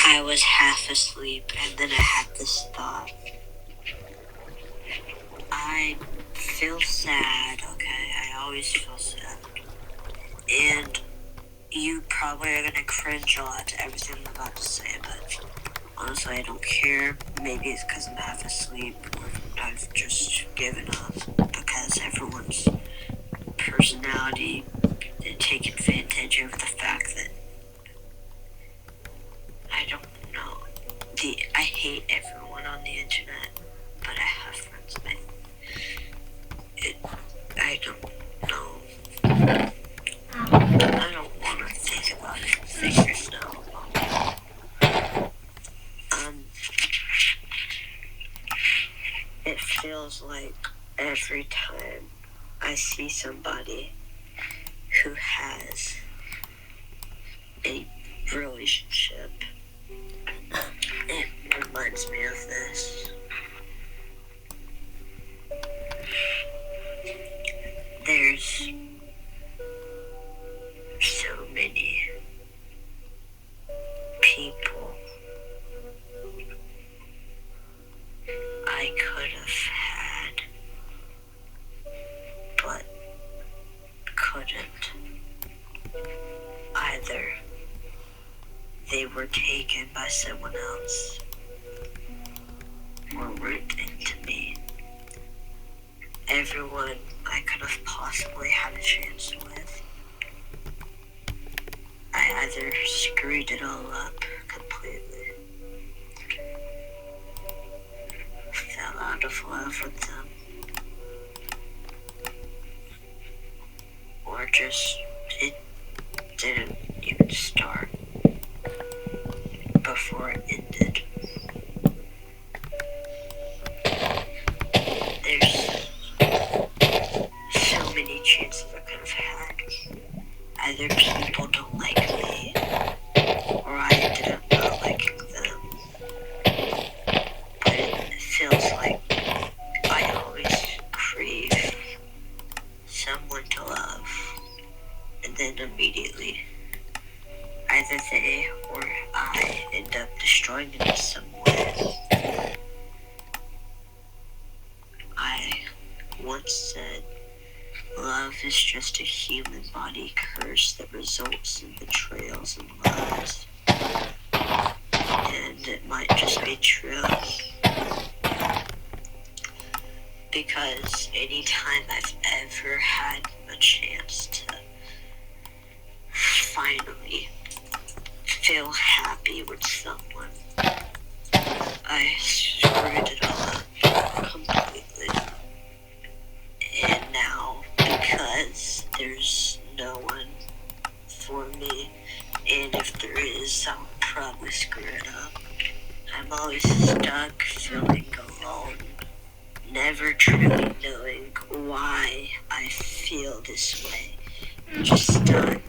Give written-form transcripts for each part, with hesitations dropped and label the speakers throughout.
Speaker 1: I was half asleep, and then I had this thought. I feel sad, okay? I always feel sad. And you probably are gonna cringe a lot to everything I'm about to say, but honestly, I don't care. Maybe it's because I'm half asleep, or I've just given up because everyone's personality did take advantage of the fact that I don't know. I hate everyone on the internet, but I have friends. I don't know. I don't want to think about it. Figures now. It feels like every time I see somebody who has a relationship, it reminds me of this. There's so many people I could have had, but couldn't. Either they were taken by someone else or weren't into me. Everyone I could have possibly had a chance with, I either screwed it all up completely, fell out of love with them, or just it didn't even start before it ended. There's so many chances I could have had. Either people don't like me, or I ended up not liking them. But it feels like I always crave someone to love, and then immediately either they or I end up destroying them in some way. just a human body curse that results in betrayals and lies. And it might just be true. Because anytime I've ever had a chance to finally feel happy with someone, I screwed it all up completely. And now, because there's no one for me, and if there is, I'll probably screw it up. I'm always stuck feeling alone, never truly knowing why I feel this way. Just stuck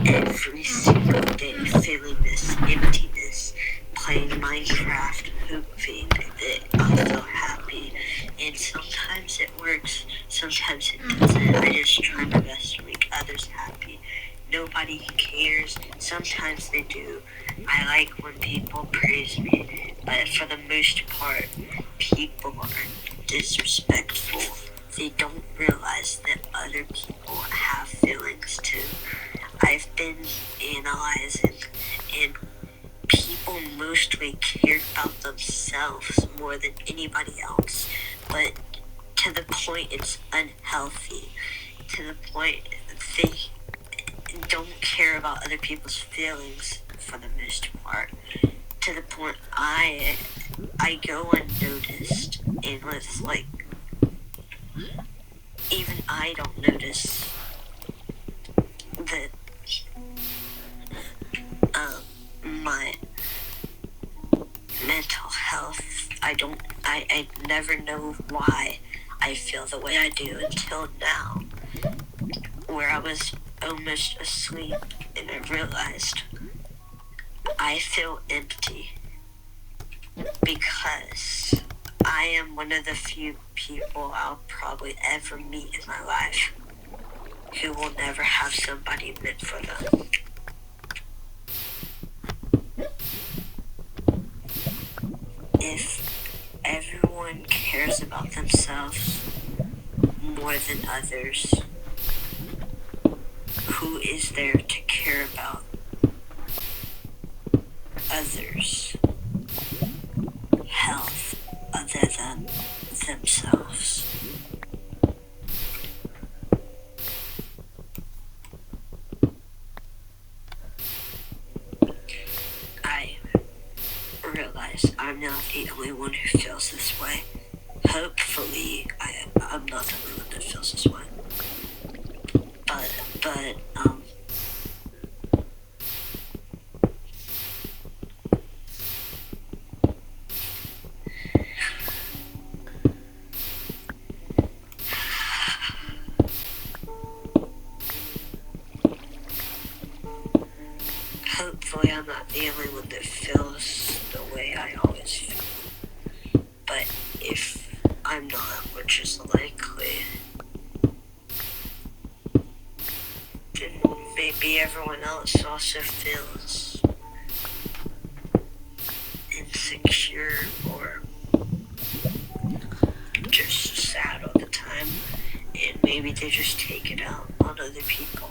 Speaker 1: every single day feeling this emptiness, playing Minecraft, hoping that I'll feel happy. And sometimes it works, sometimes it doesn't. I just try my best to make others happy. Nobody cares. Sometimes they do. I like when people praise me, but for the most part, people are disrespectful. They don't realize that other people have feelings too. I've been analyzing, and people mostly care about themselves more than anybody else, but to the point it's unhealthy. To the point they don't care about other people's feelings for the most part. To the point I go unnoticed, and it's like even I don't notice that my mental health. I never know why I feel the way I do until now, where I was almost asleep and I realized I feel empty because I am one of the few people I'll probably ever meet in my life who will never have somebody meant for them. If everyone cares about themselves more than others, who is there to care about others' health other than themselves? I realize I'm not the only one who feels this way. Hopefully, I'm not the only one that feels this way. But hopefully I'm not the only one that feels the way I always feel. But if I'm not, which is likely, then maybe everyone else also feels insecure or just sad all the time, and maybe they just take it out on other people,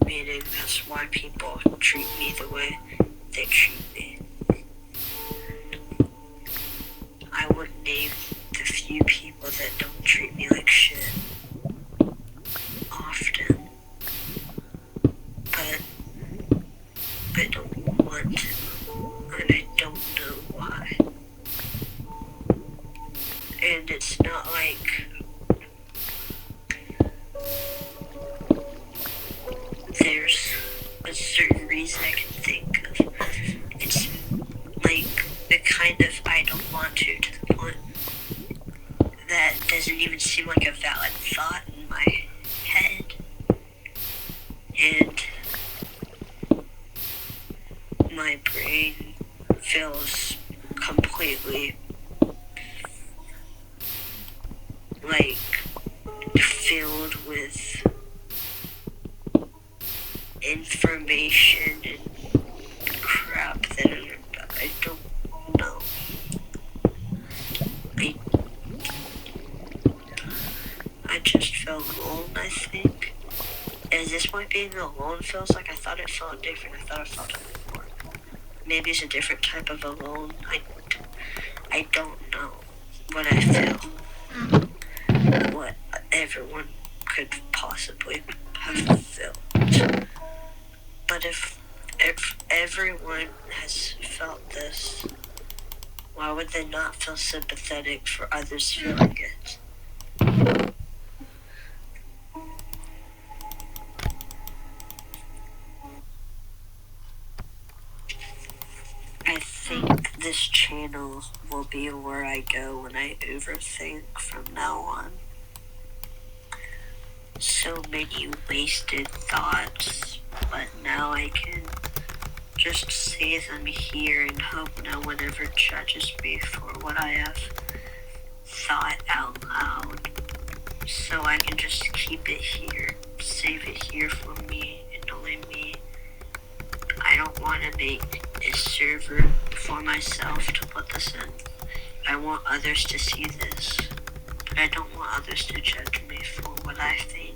Speaker 1: meaning that's why people treat me the way they treat me. I would name the few people that don't treat me like shit often, but I don't want to, and I don't know why. And it's not like there's a certain reason I can think of. It's like the kind of I don't want to the point that doesn't even seem like a valid thought in my head. And my brain feels completely like filled with information and crap that I don't know. I just felt alone, I think, Is this what being alone feels like? I thought it felt different. I thought it felt more. Maybe it's a different type of alone. I don't know what I feel. What everyone could possibly have felt. But if everyone has felt this, why would they not feel sympathetic for others feeling it? I think this channel will be where I go when I overthink from now on. So many wasted thoughts, but now I can just say them here and hope no one ever judges me for what I have thought out loud. So I can just keep it here, save it here for me and only me. I don't want to make a server for myself to put this in. I want others to see this, but I don't want others to judge me for what I think.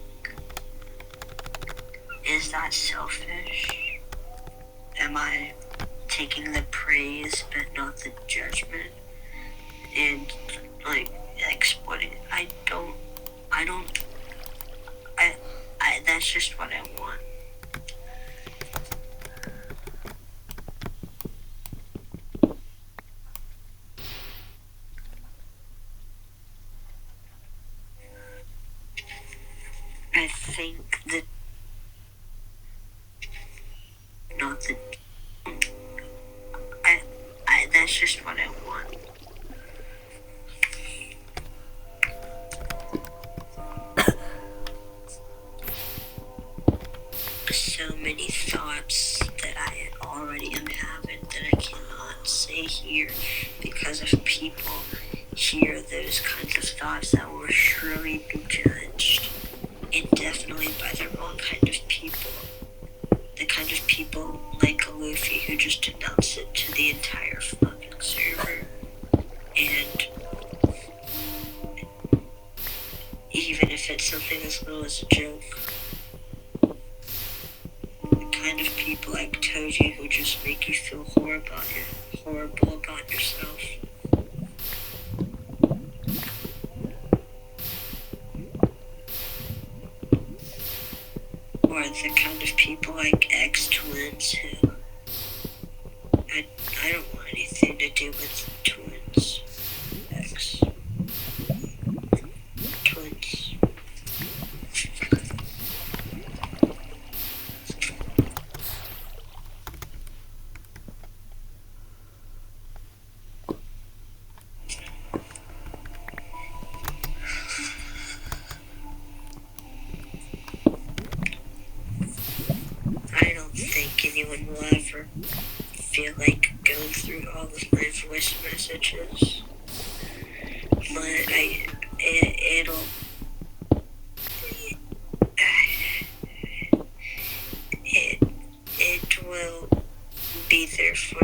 Speaker 1: Is that selfish? Am I taking the praise but not the judgment? And exploiting? That's just what I want. I think that not the that's just what I want. So many thoughts that I already am having that I cannot say here because if people hear those kinds of thoughts that will surely be judged, and definitely by the wrong kind of people. The kind of people like Luffy who just announce it to the entire fucking server. And even if it's something as little as a joke, the kind of people like Toji who just make you feel horrible about yourself. Or the kind of people like X-Twins who I don't want anything to do with twins. X. Twins. I don't think anyone will ever feel like going through all of my voice messages, but it will be there for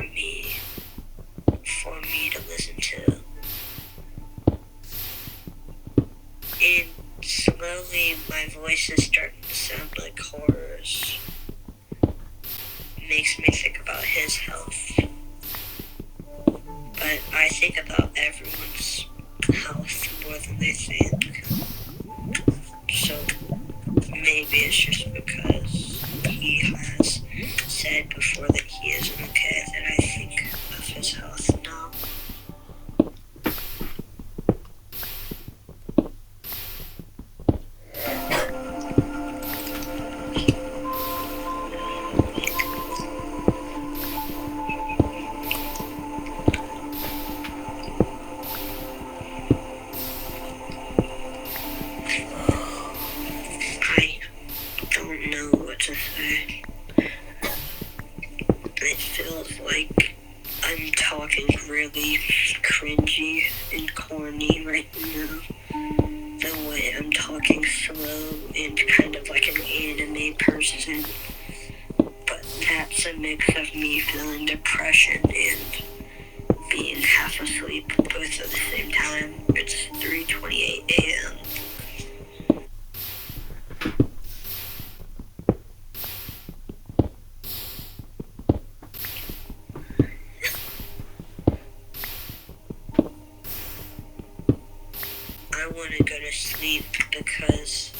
Speaker 1: me to listen to. And slowly my voice is starting to sound like Horror's. Makes me think about his health. But I think about everyone's health more than they think. So maybe it's just because he has said before that he isn't okay that I think of his health now. It feels like I'm talking really cringy and corny right now. The way I'm talking slow and kind of like an anime person. But that's a mix of me feeling depression and being half asleep both at the same time. It's 3:28 a.m. want to go to sleep because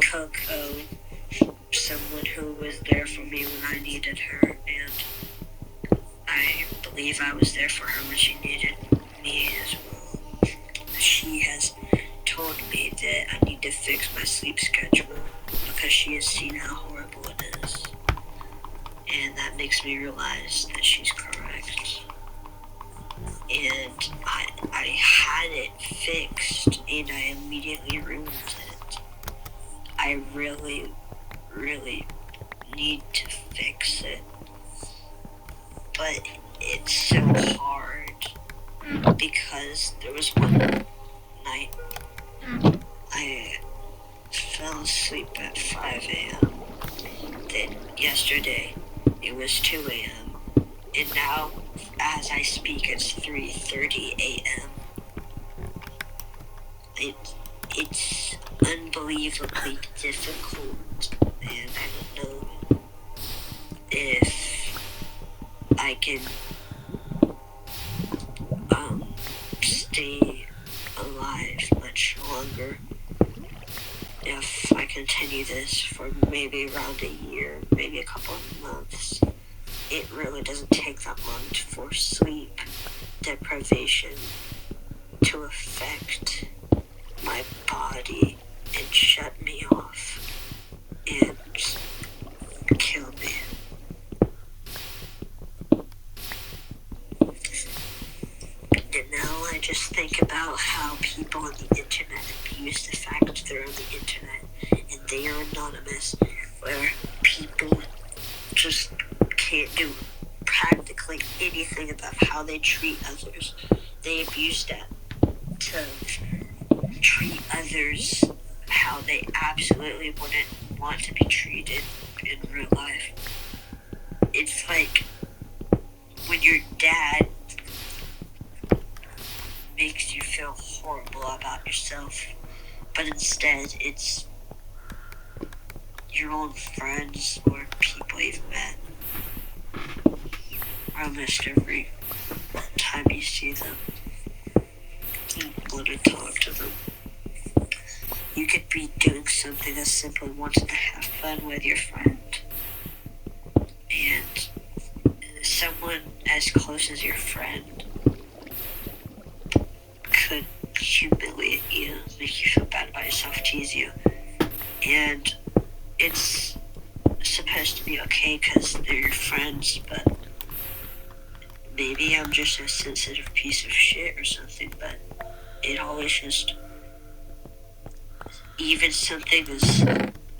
Speaker 1: Coco, someone who was there for me when I needed her, and I believe I was there for her when she needed me as well. She has told me that I need to fix my sleep schedule because she has seen how horrible it is. And that makes me realize that she's correct. And I had it fixed and I immediately ruined it. I really, really need to fix it. But it's so hard because there was one night I fell asleep at 5 a.m. Then yesterday it was 2 a.m. And now as I speak it's 3:30 a.m. It's unbelievably difficult, and I don't know if I can stay alive much longer if I continue this for maybe around a year, maybe a couple of months. It really doesn't take that long for sleep deprivation to affect my body and shut me off and kill me. And now I just think about how people on the internet abuse the fact that they're on the internet and they are anonymous, where people just can't do practically anything about how they treat others. They abuse that to treat others how they absolutely wouldn't want to be treated in real life. It's like when your dad makes you feel horrible about yourself, but instead it's your own friends or people you've met. Almost every time you see them, you want to talk to them. You could be doing something as simply wanting to have fun with your friend, and someone as close as your friend could humiliate you, make you feel bad about yourself, tease you, and it's supposed to be okay because they're your friends, but maybe I'm just a sensitive piece of shit or something, but it always just, even something as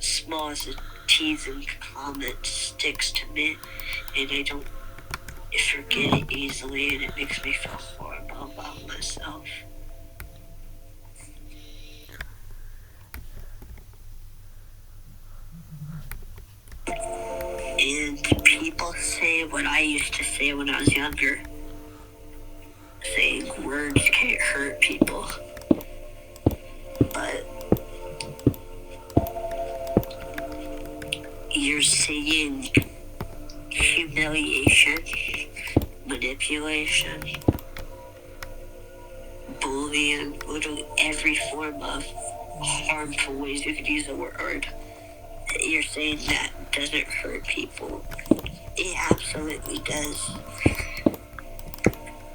Speaker 1: small as a teasing comment sticks to me, and I don't forget it easily, and it makes me feel horrible about myself. And people say what I used to say when I was younger, saying words can't hurt people, but you're saying humiliation, manipulation, bullying, literally every form of harmful ways you could use the word. You're saying that doesn't hurt people. It absolutely does.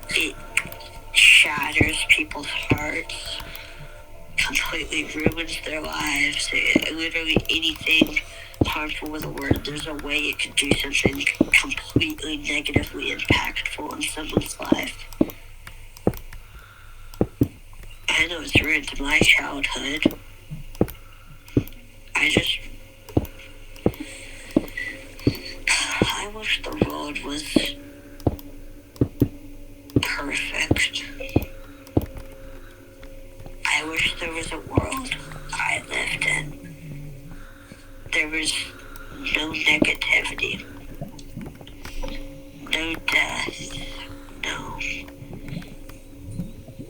Speaker 1: It shatters people's hearts, completely ruins their lives. Literally anything harmful with a word, there's a way it could do something completely negatively impactful in someone's life. I know it's ruined my childhood. I wish the world was perfect. I wish there was a world I lived in. There was no negativity, no death, no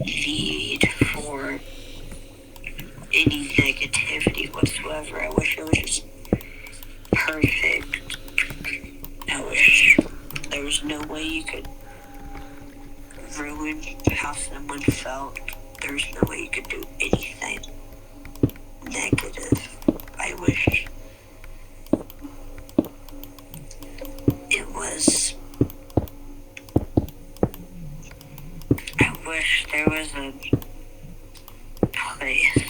Speaker 1: need for any negativity whatsoever. I wish it was just perfect. I wish there was no way you could ruin how someone felt there's no way you could do anything negative. I wish it was. I wish there was a place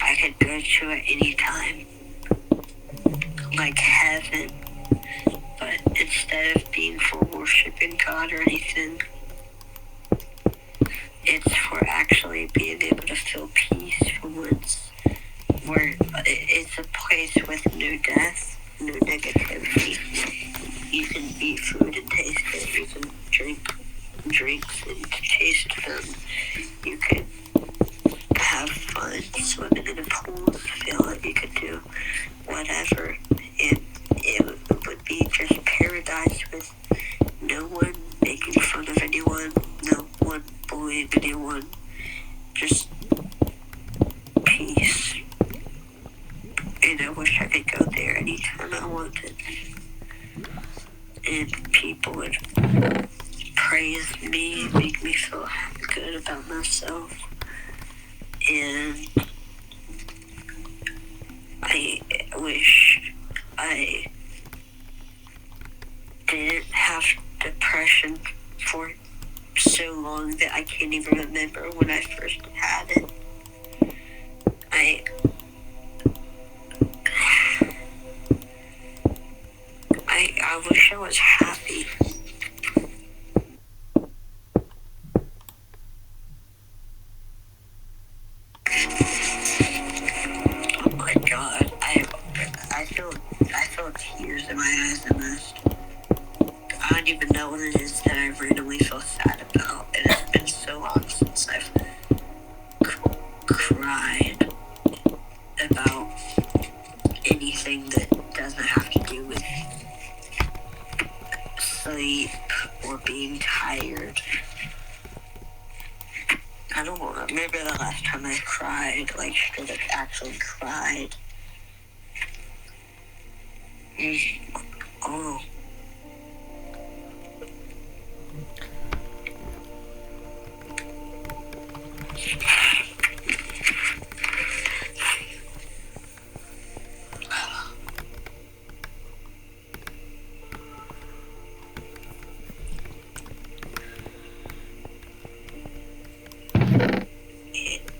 Speaker 1: I could go to at any time, like heaven, but instead of being for worshiping God or anything, it's for actually being able to feel peace for once, where it's a place with no death, no negativity. You can eat food and taste it. You can drink drinks and taste them. You can have fun swimming in a pool, feel it. You could do whatever. It would be just paradise with no one making fun of anyone, no one bullying anyone, just peace. And I wish I could go there anytime I wanted. And people would praise me, make me feel good about myself. And I wish I didn't have depression for so long that I can't even remember when I first had it. I wish I was happy. Oh my God, I feel tears in my eyes the most. I don't even know what it is that I randomly feel sad about. It has been so long since I've cried about anything that doesn't have to do with sleep or being tired. I don't remember the last time I cried, like straight up actually cried. Oh.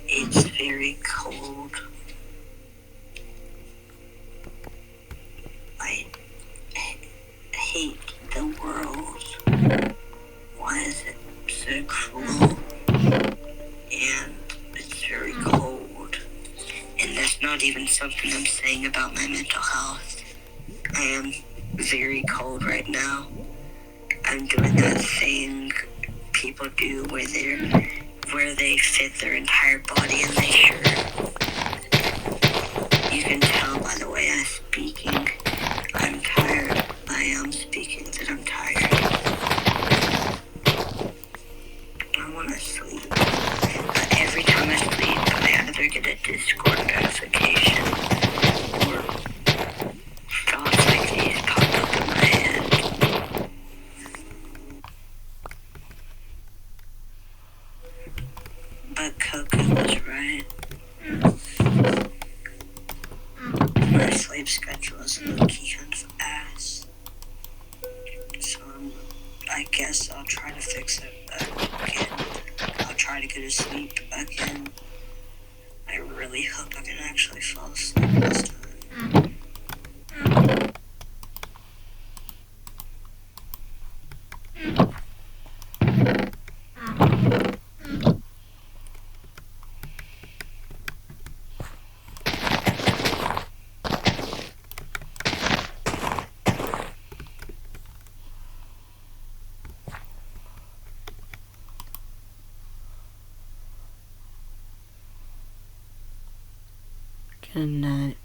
Speaker 1: It's very cold. I hate the world. Why is it so cruel? And it's very cold. And that's not even something I'm saying about my mental health. I am very cold right now. I'm doing that thing people do where they fit their entire body in their shirt. You can tell by the way I'm speaking. I'm tired. I am speaking that I'm tired. I want to sleep. But every time I sleep, I either get a Discord notification or thoughts like these pop up in my head. But Coco was right. My sleep schedule is low-key kind of ass. So I guess I'll try to fix it again. I'll try to go to sleep again. I really hope I can actually fall asleep this time. Good night.